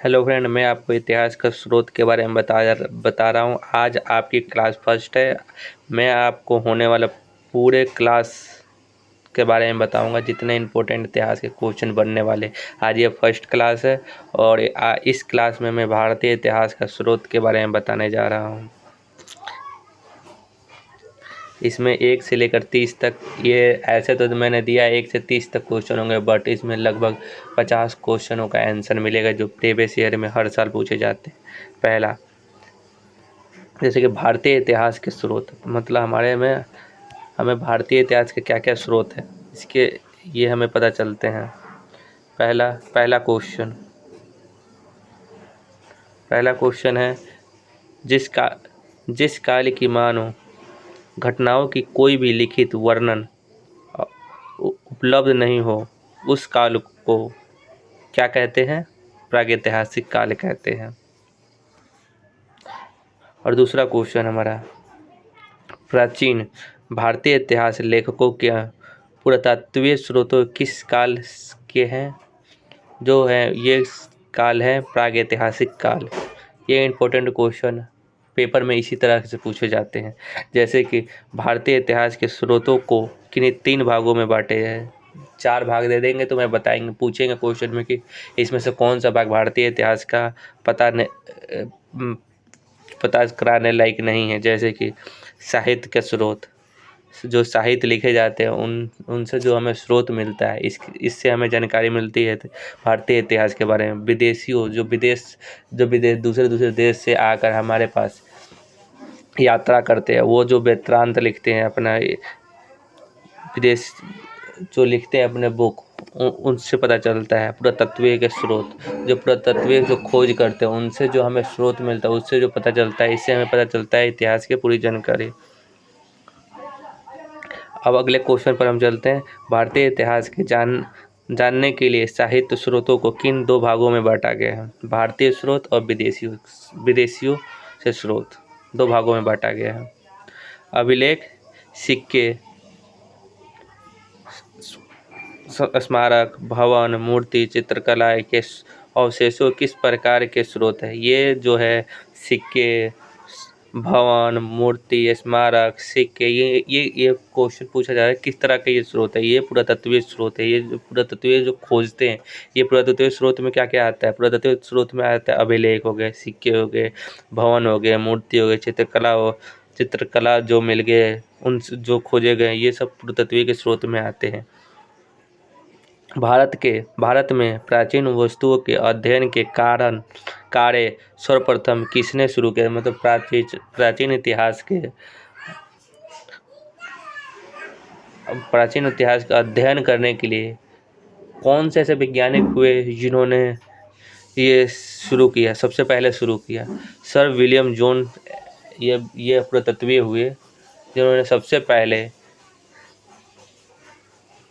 Hello friend, मैं आपको इतिहास का स्रोत के बारे में बता रहा हूँ। आज आपकी क्लास फर्स्ट है। मैं आपको होने वाला पूरे क्लास के बारे में बताऊंगा, जितने इम्पोर्टेंट इतिहास के क्वेश्चन बनने वाले। आज ये फर्स्ट क्लास है और इस क्लास में मैं भारतीय इतिहास का स्रोत के बारे में बताने जा रहा हूँ। इसमें 1 से लेकर 30 तक, ये ऐसे तो मैंने दिया 1 से 30 तक क्वेश्चन होंगे, बट इसमें लगभग 50 क्वेश्चनों का आंसर मिलेगा जो प्रीवियस ईयर में हर साल पूछे जाते हैं। पहला, जैसे कि भारतीय इतिहास के स्रोत, मतलब हमें भारतीय इतिहास के क्या क्या स्रोत है इसके, ये हमें पता चलते हैं। पहला क्वेश्चन है, जिस काल की मानो घटनाओं की कोई भी लिखित वर्णन उपलब्ध नहीं हो, उस काल को क्या कहते हैं? प्रागैतिहासिक काल कहते हैं। और दूसरा क्वेश्चन हमारा, प्राचीन भारतीय इतिहास लेखकों के पुरातात्विक स्रोतों किस काल के हैं? जो है ये काल है प्रागैतिहासिक काल। ये इम्पोर्टेंट क्वेश्चन पेपर में इसी तरह से पूछे जाते हैं। जैसे कि भारतीय इतिहास के स्रोतों को किन्हीं 3 भागों में बांटे हैं। 4 भाग दे देंगे तो मैं पूछेंगे क्वेश्चन में कि इसमें से कौन सा भाग भारतीय इतिहास का पता कराने लायक नहीं है। जैसे कि साहित्य के स्रोत, जो साहित्य लिखे जाते हैं उनसे जो हमें स्रोत मिलता है, इससे हमें जानकारी मिलती है भारतीय इतिहास के बारे में। विदेशियों जो विदेश दूसरे देश से आकर हमारे पास यात्रा करते हैं, वो जो वृत्तांत लिखते हैं, अपना विदेश जो लिखते हैं अपने बुक, उनसे पता चलता है। पुरातत्वीय के स्रोत, जो पुरातत्वीय जो खोज करते हैं उनसे जो हमें स्रोत मिलता है, उससे जो पता चलता है, इससे हमें पता चलता है इतिहास की पूरी जानकारी। अब अगले क्वेश्चन पर हम चलते हैं। भारतीय इतिहास के जानने के लिए साहित्य स्रोतों को किन 2 भागों में बांटा गया है? भारतीय स्रोत और विदेशियों से स्रोत, 2 भागों में बांटा गया है। अभिलेख, सिक्के, स्मारक, भवन, मूर्ति, चित्रकला के अवशेषों किस प्रकार के स्रोत है? ये जो है सिक्के, भवन, मूर्ति, स्मारक, सिक्के, ये क्वेश्चन पूछा जा रहा है किस तरह का ये स्रोत है? ये पुरातत्वीय स्रोत है। ये जो पुरातत्वीय जो खोजते हैं, ये पुरातत्वीय स्रोत में क्या क्या आता है? पुरातत्वीय स्रोत में आता है अभिलेख हो गए, सिक्के हो गए, भवन हो गए, मूर्ति हो गई, चित्रकला जो मिल गए, उन जो खोजे गए, ये सब पुरातत्वीय के स्रोत में आते हैं। भारत में प्राचीन वस्तुओं के अध्ययन के कार्य सर्वप्रथम किसने शुरू किया? मतलब प्राचीन इतिहास का अध्ययन करने के लिए कौन से ऐसे वैज्ञानिक हुए जिन्होंने ये शुरू किया, सबसे पहले शुरू किया? सर विलियम जोन्स, ये पुरातत्वीय हुए जिन्होंने सबसे पहले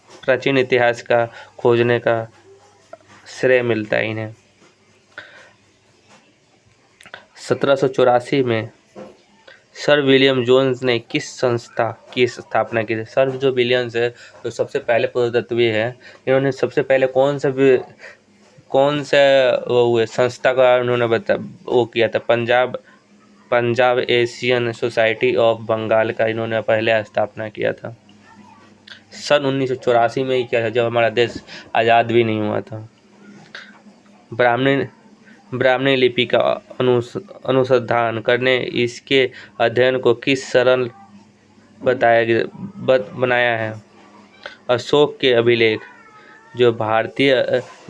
प्राचीन इतिहास का खोजने का श्रेय मिलता है इन्हें। 1784 में सर विलियम जोन्स ने किस संस्था की स्थापना की थी? सर जो विलियम्स है, तो सबसे पहले पुरातत्वीय है, इन्होंने सबसे पहले कौन सा वो हुए संस्था का उन्होंने वो किया था? Punjab Asian society of Bengal का इन्होंने पहले स्थापना किया था। सन 1984 में ही किया था, जब हमारा देश आज़ाद भी नहीं हुआ था। ब्राह्मणी लिपि का अनुसंधान करने इसके अध्ययन को किस सरल बनाया है? अशोक के अभिलेख, जो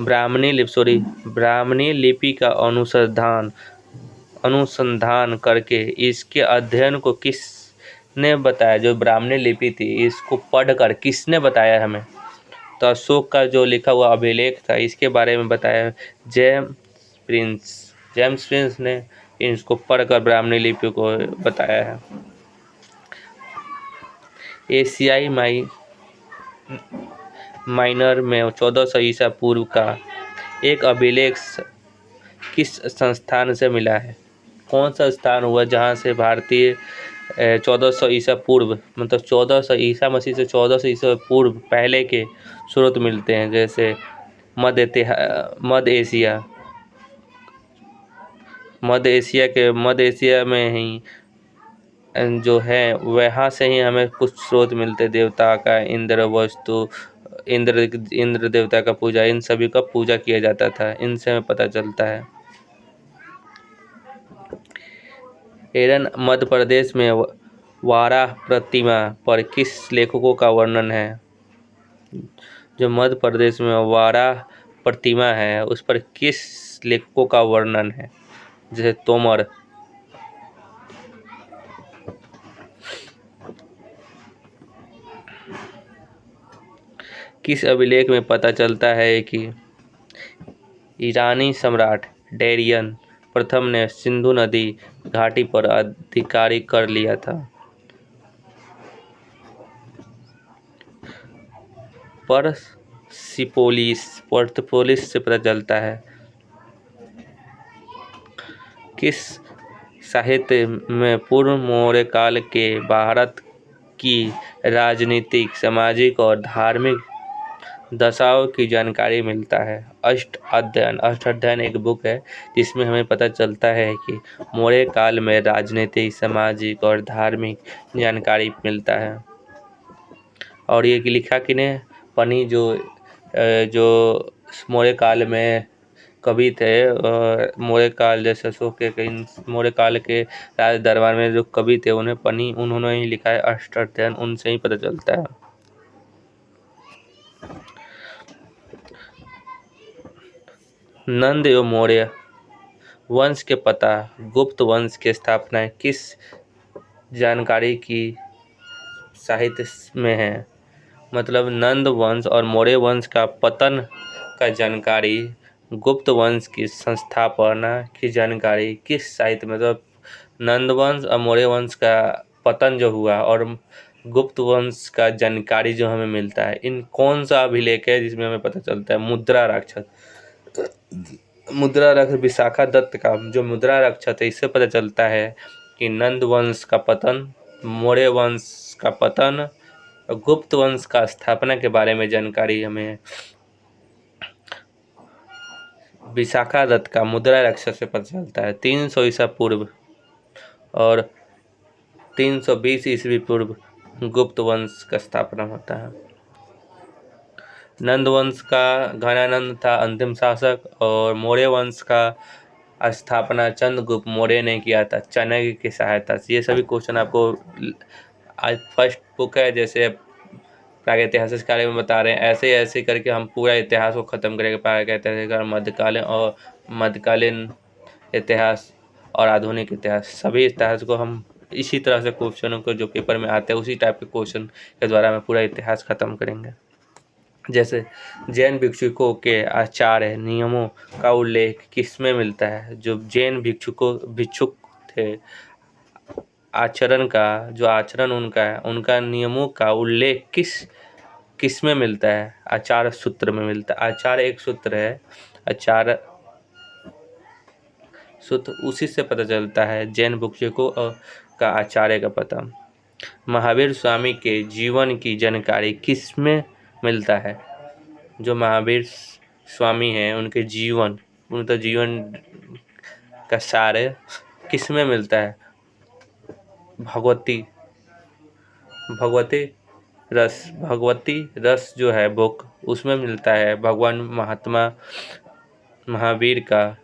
ब्राह्मणी लिपि का अनुसंधान करके इसके अध्ययन को किसने बताया? जो ब्राह्मणी लिपि थी, इसको पढ़कर किसने बताया हमें? तो अशोक का जो लिखा हुआ अभिलेख था, इसके बारे में बताया जेम्स प्रिंस ने इसको पढ़कर ब्राह्मणी लिपि को बताया है। एशियाई माइनर में 1400 ईसा पूर्व का एक अभिलेख किस संस्थान से मिला है? कौन सा स्थान हुआ जहां से भारतीय 1400 ईसा पूर्व, मतलब 1400 ईसा मसीह से 1400 ईसा पूर्व पहले के स्रोत मिलते हैं? जैसे मध्य एशिया, मध्य एशिया में ही जो है वहाँ से ही हमें कुछ स्रोत मिलते, देवता का इंद्र वस्तु, इंद्र देवता का पूजा, इन सभी का पूजा किया जाता था, इनसे हमें पता चलता है। एरन मध्य प्रदेश में वाराह प्रतिमा पर किस लेखकों का वर्णन है? जो मध्य प्रदेश में वाराह प्रतिमा है उस पर किस लेखकों का वर्णन है? जैसे तोमर। किस अभिलेख में पता चलता है कि ईरानी सम्राट डेरियन प्रथम ने सिंधु नदी घाटी पर अधिकारी कर लिया था? पर्सिपोलिस से पता चलता है। किस साहित्य में पूर्व मौर्य काल के भारत की राजनीतिक, सामाजिक और धार्मिक दशाओं की जानकारी मिलता है? अष्टाध्यायी एक बुक है जिसमें हमें पता चलता है कि मौर्य काल में राजनीतिक, सामाजिक और धार्मिक जानकारी मिलता है। और ये लिखा किने? पन्नी, जो मौर्य काल में कवि थे, मौर्य काल जैसे अशोक के मौर्य काल के राज दरबार में जो कवि थे उन्होंने ही लिखा है अष्टाध्यायी, उनसे ही पता चलता है। नंद एवं मौर्य वंश के पता गुप्त वंश की स्थापना किस जानकारी की साहित्य में है? मतलब नंद वंश और मौर्य वंश का पतन का जानकारी, गुप्त वंश की संस्थापना की जानकारी किस साहित्य में? मतलब नंद वंश और मौर्य वंश का पतन जो हुआ और गुप्त वंश का जानकारी जो हमें मिलता है, इन कौन सा अभिलेख है जिसमें हमें पता चलता है? मुद्रा राक्षस विशाखा दत्त का जो मुद्रा राक्षस है, इससे पता चलता है कि नंद वंश का पतन, मौर्य वंश का पतन, गुप्त वंश का स्थापना के बारे में जानकारी हमें विशाखा दत्त का मुद्रा राक्षस से पता चलता है। 300 ईसा पूर्व और 320 ईस्वी पूर्व गुप्त वंश का स्थापना होता है। नंद वंश का घनानंद था अंतिम शासक और मौर्य वंश का स्थापना चंद्रगुप्त मौर्य ने किया था चाणक्य की सहायता से। ये सभी क्वेश्चन आपको आज फर्स्ट बुक है, जैसे प्रागैतिहासिक कार्य में बता रहे हैं, ऐसे ऐसे करके हम पूरा इतिहास को खत्म करेंगे। प्रागैतिहासिक, मध्यकालीन इतिहास और आधुनिक इतिहास, सभी इतिहास को हम इसी तरह से क्वेश्चनों को जो पेपर में आते हैं उसी टाइप के क्वेश्चन के द्वारा हम पूरा इतिहास खत्म करेंगे। जैसे जैन भिक्षुकों के आचार्य नियमों का उल्लेख किसमें मिलता है? जो जैन भिक्षुक थे, आचरण उनका है, उनका नियमों का उल्लेख किसमें मिलता है? आचार सूत्र में मिलता है। आचार एक सूत्र है, आचार सूत्र, उसी से पता चलता है जैन भिक्षुकों का आचार्य का पता। महावीर स्वामी के जीवन की जानकारी किसमें मिलता है? जो महावीर स्वामी हैं उनका जीवन का सार किसमें मिलता है? भगवती रस जो है बुक, उसमें मिलता है भगवान महात्मा महावीर का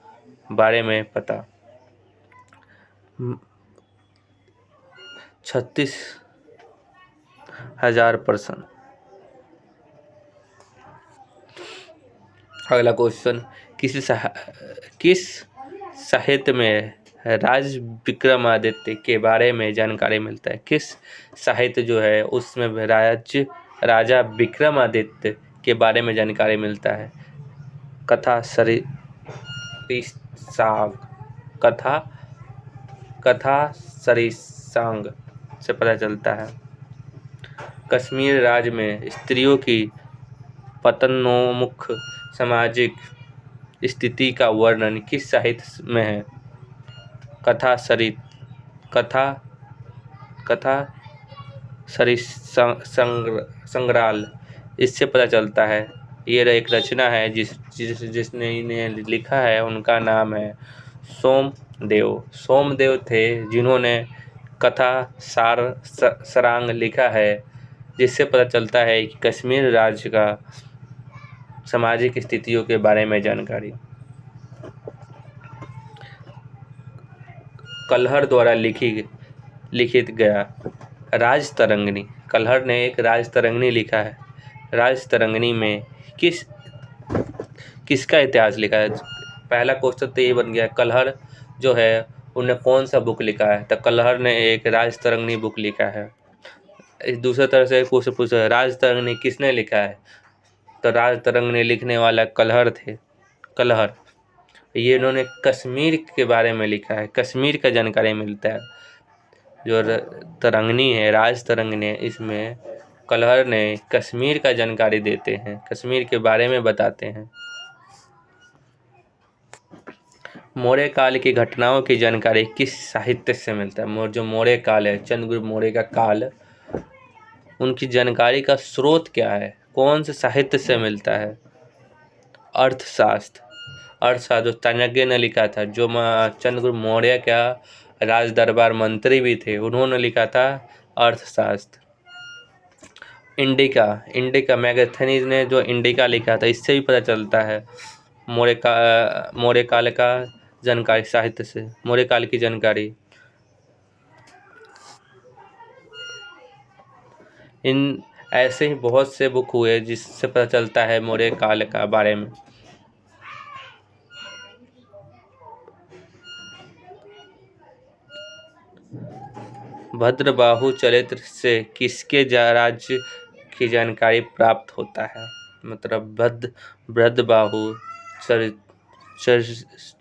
बारे में पता। 36,000 प्रश्न। अगला क्वेश्चन, किस साहित्य में राज विक्रमादित्य के बारे में जानकारी मिलता है? किस साहित्य जो है उसमें राजा विक्रमादित्य के बारे में जानकारी मिलता है? कथा सरिसांग से पता चलता है। कश्मीर राज्य में स्त्रियों की पतनोन्मुख सामाजिक स्थिति का वर्णन किस साहित्य में है? कथा संग्रहाल, इससे पता चलता है। ये एक रचना है जिसने इन्हें लिखा है, उनका नाम है सोम देव सोमदेव थे जिन्होंने कथा सारांग लिखा है, जिससे पता चलता है कि कश्मीर राज्य का सामाजिक स्थितियों के बारे में जानकारी। कल्हड़ द्वारा लिखित गया राजतरंगिणी। कल्हड़ ने एक राजतरंगिणी लिखा है। राजतरंगिणी में किसका इतिहास लिखा है? पहला क्वेश्चन तो ये बन गया, कल्हड़ जो है उन्हें कौन सा बुक लिखा है? तो कल्हड़ ने एक राजतरंगिणी बुक लिखा है। इस दूसरे तरह से क्वेश्चन पूछा, राजतरंगिणी किसने लिखा है? तो राजतरंगिणी लिखने वाला कल्हड़ थे। कल्हड़ ये इन्होंने कश्मीर के बारे में लिखा है, कश्मीर का जानकारी मिलता है। जो तरंगिणी है, राजतरंगिणी है, इसमें कल्हड़ ने कश्मीर का जानकारी देते हैं, कश्मीर के बारे में बताते हैं। मौर्य काल की घटनाओं की जानकारी किस साहित्य से मिलता है? जो मौर्य काल है, चंद्रगुप्त मौर्य का काल, उनकी जानकारी का स्रोत क्या है? कौन से साहित्य से मिलता है? अर्थशास्त्र। अर्थशास्त्र जो चाणक्य ने लिखा था, जो चंद्रगुप्त मौर्य का राज दरबार मंत्री भी थे, उन्होंने लिखा था अर्थशास्त्र। इंडिका मैगस्थनीज ने जो इंडिका लिखा था, इससे भी पता चलता है मौर्य काल का जानकारी साहित्य से, मौर्य काल की जानकारी। इन ऐसे ही बहुत से बुक हुए जिससे पता चलता है मौर्य काल का बारे में। भद्रबाहु चरित्र से किसके राज्य की जानकारी प्राप्त होता है? मतलब भद्रबाहु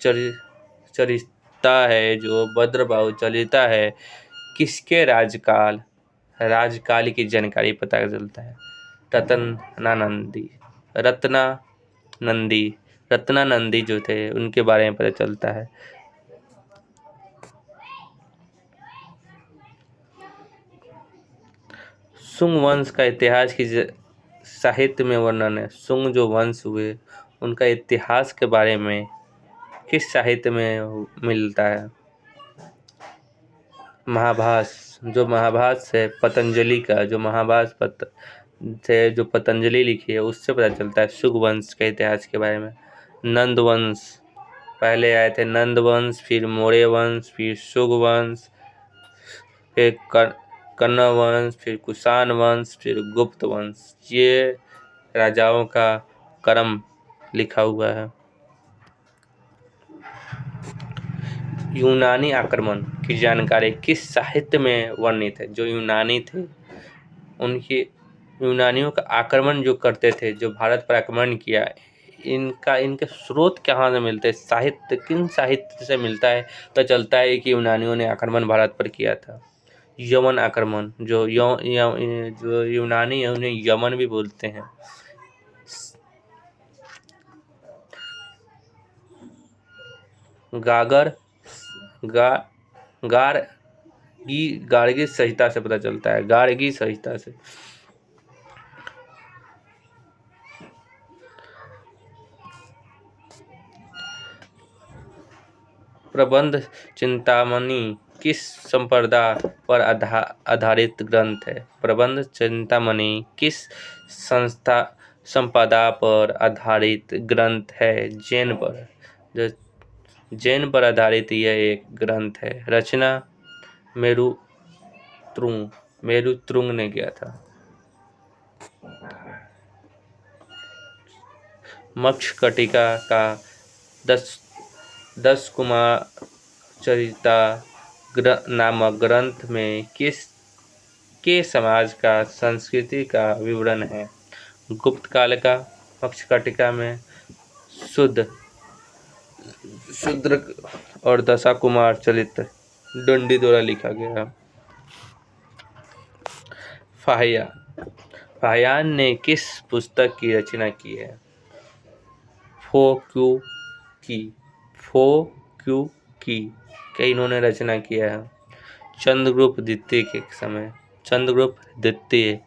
चरिता है, जो भद्रबाहु चरिता है, किसके राजकाल की जानकारी पता चलता है? रत्नानंदी जो थे उनके बारे में पता चलता है। सुंग वंश का इतिहास की साहित्य में वर्णन है। सुंग जो वंश हुए उनका इतिहास के बारे में किस साहित्य में मिलता है? महाभाष्य। जो महाभाष्य है पतंजलि का, जो महाभाष्य से जो पतंजलि लिखी है, उससे पता चलता है सुंग वंश के इतिहास के बारे में। नंद वंश पहले आए थे, नंद वंश, फिर मौर्य वंश, फिर सुंग वंश, फिर कण्व वंश, फिर कुषाण वंश, फिर गुप्त वंश। ये राजाओं का क्रम लिखा हुआ है। यूनानी आक्रमण की जानकारी किस साहित्य में वर्णित है? जो यूनानी थे उनकी यूनानियों का आक्रमण जो करते थे, जो भारत पर आक्रमण किया, इनके स्रोत कहाँ से मिलते हैं? साहित्य किन साहित्य से मिलता है? तो चलता है कि यूनानियों ने आक्रमण भारत पर किया था। यमन आक्रमण, जो यूनानी है उन्हें यमन भी बोलते हैं। गार्गी संहिता से पता चलता है, गार्गी संहिता से। प्रबंध चिंतामणि किस संप्रदा पर आधारित ग्रंथ है? प्रबंध चिंतामणि किस संपदा पर आधारित ग्रंथ है? जैन पर। जो जैन पर आधारित यह एक ग्रंथ है। रचना मेरुत्रुंग ने किया था। मक्षकटिका का 10 कुमार चरिता नामक ग्रंथ में किस के समाज का संस्कृति का विवरण है? गुप्त काल का। मक्षकटिका में शूद्र और 10 कुमार चरित्र दंडी द्वारा लिखा गया। फाहियान ने किस पुस्तक की रचना की है? फो क्यू की इन्होंने रचना किया है। चंद्रगुप्त द्वितीय के समय, चंद्रगुप्त द्वितीय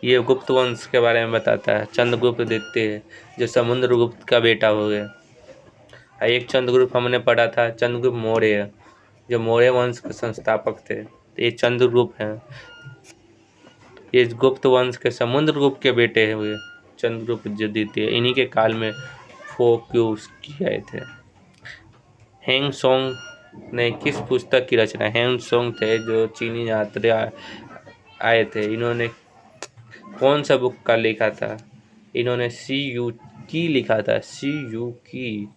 ये गुप्त वंश के बारे में बताता है। चंद्रगुप्त द्वितीय जो समुद्रगुप्त का बेटा हो गया। एक चंद्रगुप्त हमने पढ़ा था, चंद्रगुप्त मौर्य, जो मौर्य वंश के संस्थापक थे, तो ये चंद्रगुप्त हैं। ये गुप्त वंश के समुद्रगुप्त के बेटे हुए चंद्रगुप्त जो द्वितीय, इन्हीं के काल में फोक्यूस किए थे। हेंगसोंग ने किस पुस्तक की रचना, हेंगसोंग थे जो चीनी यात्री आए थे, इन्होंने कौन सा बुक का लिखा था? इन्होंने सी यू की लिखा था, सी यू की।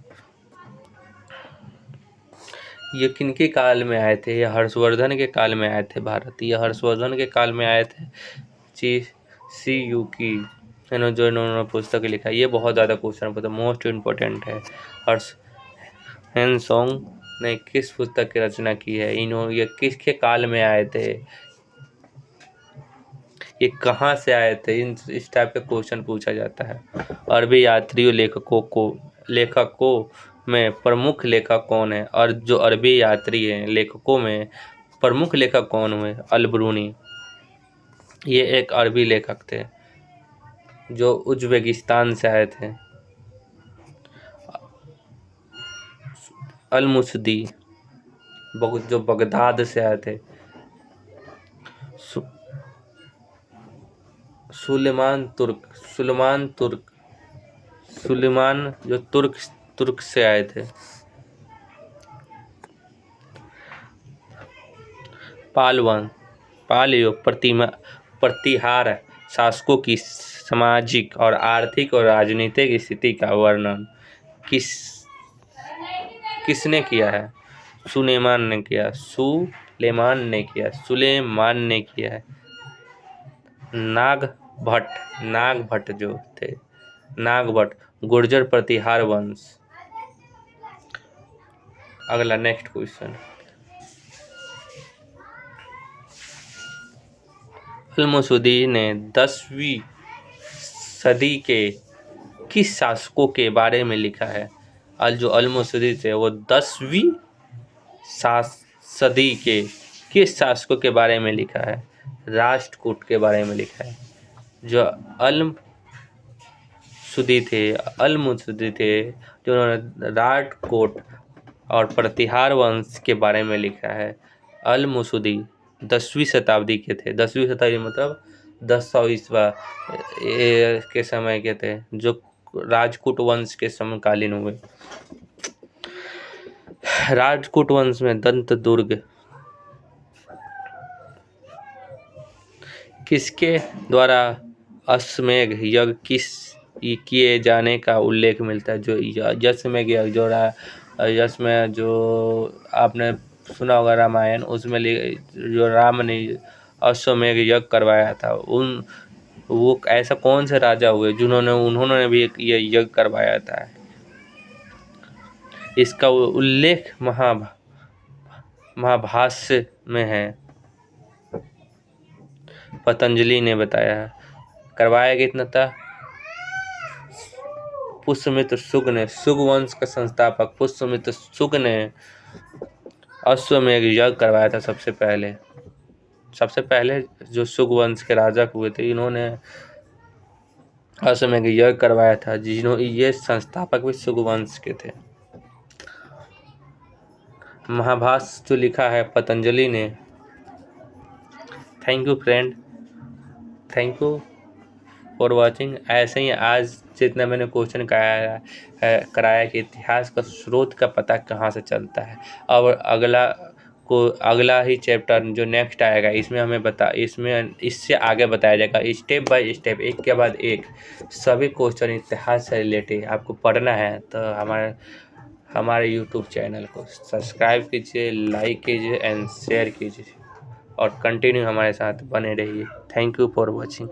ये किनके काल में आए थे? ये हर्षवर्धन के काल में आए थे भारत, ये हर्षवर्धन के काल में आए थे। सी यू की इन्होंने पुस्तक लिखा। ये बहुत ज़्यादा क्वेश्चन पता, मोस्ट इम्पोर्टेंट है। हर्ष हेंगसोंग ने किस पुस्तक की रचना की है? ये किसके काल में आए थे? ये कहाँ से आए थे? इस टाइप के क्वेश्चन पूछा जाता है। अरबी यात्रियों लेखकों में प्रमुख लेखक कौन है? और जो अरबी यात्री हैं लेखकों में प्रमुख लेखक कौन हुए? अल-बरूनी, ये एक अरबी लेखक थे जो उज़्बेकिस्तान से आए थे। अल-मुसदी जो बगदाद से आए थे। सुलेमान जो तुर्क से आए थे। पाल युग प्रतिहार शासकों की सामाजिक और आर्थिक और राजनीतिक स्थिति का वर्णन किसने किया है? सुलेमान ने किया है। नागभट्ट जो थे, गुर्जर प्रतिहार वंश। अगला नेक्स्ट क्वेश्चन, अल-मुसदी ने 10वीं सदी के किस शासकों के बारे में लिखा है? जो अल-मुसदी थे वो 10वीं सदी के किस शासकों के बारे में लिखा है? राष्ट्रकूट के बारे में लिखा है। जो अल-मुसदी थे जो उन्होंने राष्ट्रकूट और प्रतिहार वंश के बारे में लिखा है। अल-मुसदी 10वीं शताब्दी के थे। 10वीं शताब्दी मतलब 1000 ईस्वा के समय के थे, जो राजपूत वंश के समकालीन हुए। राजपूत वंश में दंत दुर्ग किसके द्वारा अश्वमेध यज्ञ किए जाने का उल्लेख मिलता है? जो अश्वमेध यज्ञ जो आपने सुना होगा रामायण, उसमें जो राम ने अश्वमेध यज्ञ करवाया था, वो ऐसा कौन से राजा हुए उन्होंने भी ये यज्ञ करवाया था? इसका उल्लेख महाभाष्य में है। पतंजलि ने बताया है। करवाया कितना था? पुष्यमित्र शुक ने, शुक वंश का संस्थापक पुष्यमित्र शुक ने अश्वमेध यज्ञ करवाया था सबसे पहले जो शुक वंश के राजा हुए थे, इन्होंने अश्वमेध यज्ञ करवाया था, ये संस्थापक भी शुक वंश के थे। महाभाष्य जो लिखा है पतंजलि ने। Thank you friend, thank you for watching. ऐसे ही आज जितना मैंने क्वेश्चन कराया कि इतिहास का स्रोत का पता कहाँ से चलता है। और अगला ही चैप्टर जो नेक्स्ट आएगा इसमें इससे आगे बताया जाएगा, स्टेप बाय स्टेप, एक के बाद एक सभी क्वेश्चन इतिहास से रिलेटेड आपको पढ़ना है। तो हमारे यूट्यूब चैनल को सब्सक्राइब कीजिए, लाइक कीजिए एंड शेयर कीजिए और कंटिन्यू हमारे साथ बने रहिए। Thank you for watching.